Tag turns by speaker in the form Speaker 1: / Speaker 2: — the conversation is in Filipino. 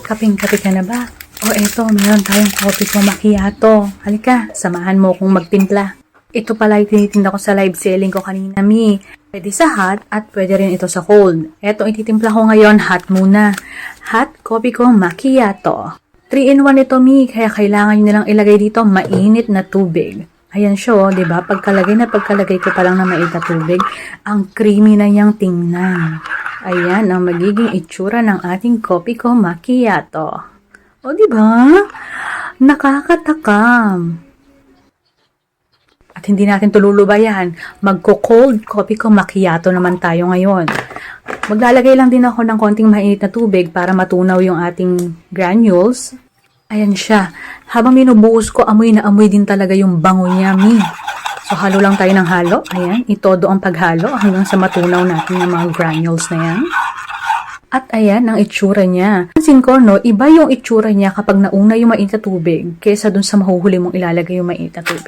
Speaker 1: Kaping-kape ka na ba? O eto, meron tayong coffee ko macchiato. Halika, samahan mo kong magtimpla. Ito pala yung tinitinda ko sa live selling ko kanina, Mi. Pwede sa hot at pwede rin ito sa cold. Eto, ititimpla ko ngayon, hot muna. Hot coffee ko macchiato. 3-in-1 ito, Mi. Kaya kailangan nyo nilang ilagay dito mainit na tubig. Ayan siya, di ba? Pagkalagay ko pa lang na mainit na tubig, ang creamy na niyang tingnan. Ayan ang magiging itsura ng ating coffee ko macchiato. O, di ba? Nakakatakam. At hindi natin tululubayan. Magko-cold coffee ko macchiato naman tayo ngayon. Maglalagay lang din ako ng konting mainit na tubig para matunaw yung ating granules. Ayan siya. Habang minubuhos ko, amoy na amoy din talaga yung bango niya, Mi. So, halo lang tayo ng halo. Ayan, itodo ang paghalo hanggang sa matunaw natin yung mga granules na yan. At ayan ang itsura niya. Pansin ko, no, iba yung itsura niya kapag nauna yung mainit na tubig kaysa dun sa mahuhuli mong ilalagay yung mainit na tubig.